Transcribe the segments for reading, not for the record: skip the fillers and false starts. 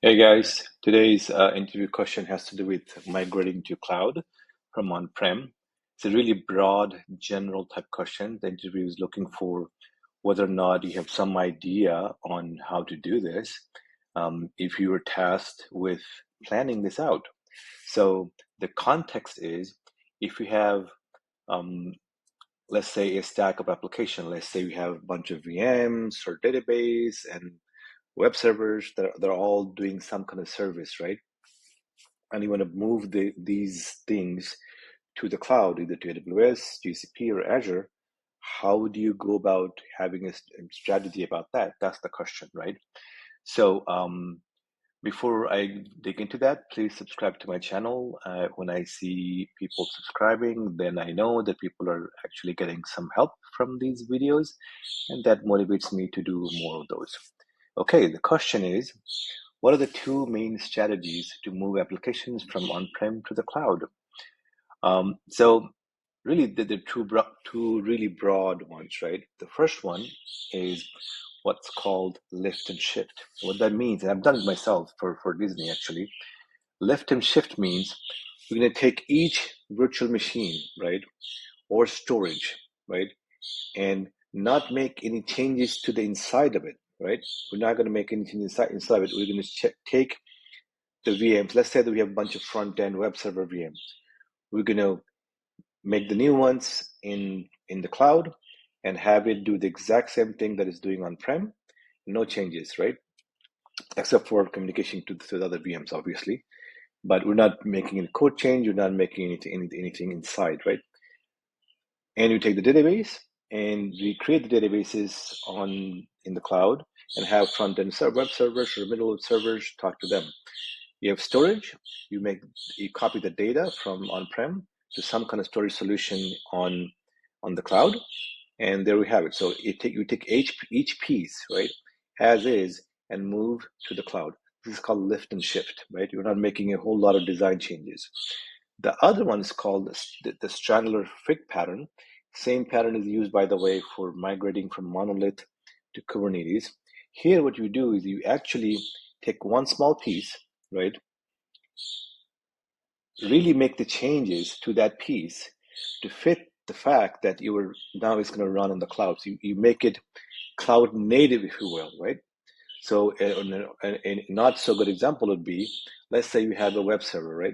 Hey guys, today's interview question has to do with migrating to cloud from on-prem. It's a really broad, general type question. The interview is looking for whether or not you have some idea on how to do this, if you were tasked with planning this out. So the context is if you have, um, let's say, a stack of application, let's say we have a bunch of VMs or database and web servers that they're all doing some kind of service, right? And you want to move these things to the cloud, either to AWS, GCP, or Azure. How do you go about having a strategy about that? That's the question, right? So before I dig into that, please subscribe to my channel. When I see people subscribing, then I know that people are actually getting some help from these videos, and that motivates me to do more of those. Okay, the question is, what are the two main strategies to move applications from on-prem to the cloud? So really, the two really broad ones, right? The first one is what's called lift and shift. What that means, and I've done it myself for Disney actually. Lift and shift means we're going to take each virtual machine, right, or storage, right, and not make any changes to the inside of it, right? We're not going to make anything inside of it. We're going to take the VMs. Let's say that we have a bunch of front-end web server VMs. We're going to make the new ones in the cloud and have it do the exact same thing that it's doing on-prem. No changes, right? Except for communication to the other VMs, obviously. But we're not making any code change. We're not making anything inside, right? And you take the database and we create the databases in the cloud and have front-end web servers or middle servers talk to them. You have storage, you copy the data from on-prem to some kind of storage solution on the cloud, and there we have it. So you take each piece, right, as is, and move to the cloud. This is called lift and shift, right? You're not making a whole lot of design changes. The other one is called the Strangler fig pattern. Same pattern is used, by the way, for migrating from monolith to Kubernetes. Here, what you do is you actually take one small piece, right? Really make the changes to that piece to fit the fact that now it's going to run on the cloud. So you make it cloud native, if you will, right? So a not so good example would be, let's say you have a web server, right?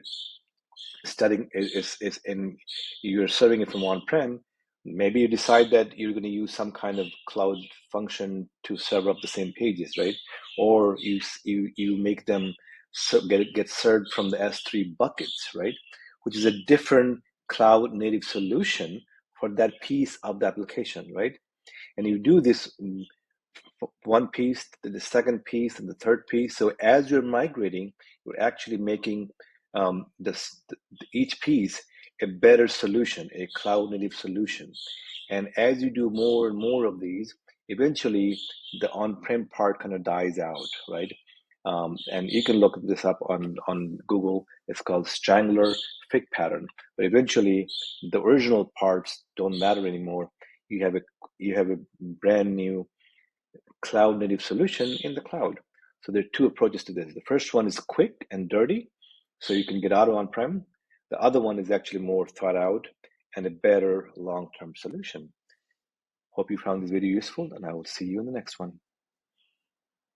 And you're serving it from on-prem. Maybe you decide that you're going to use some kind of cloud function to serve up the same pages, right? Or you make them get served from the S3 buckets, right? Which is a different cloud native solution for that piece of the application, right? And you do this one piece, the second piece, and the third piece. So as you're migrating, you're actually making each piece a better solution, a cloud native solution. And as you do more and more of these, eventually the on-prem part kind of dies out, right? And you can look this up on Google. It's called Strangler fig pattern. But eventually, the original parts don't matter anymore. You have a brand new cloud native solution in the cloud. So there are two approaches to this. The first one is quick and dirty, so you can get out of on-prem. The other one is actually more thought out and a better long-term solution. Hope you found this video useful, and I will see you in the next one.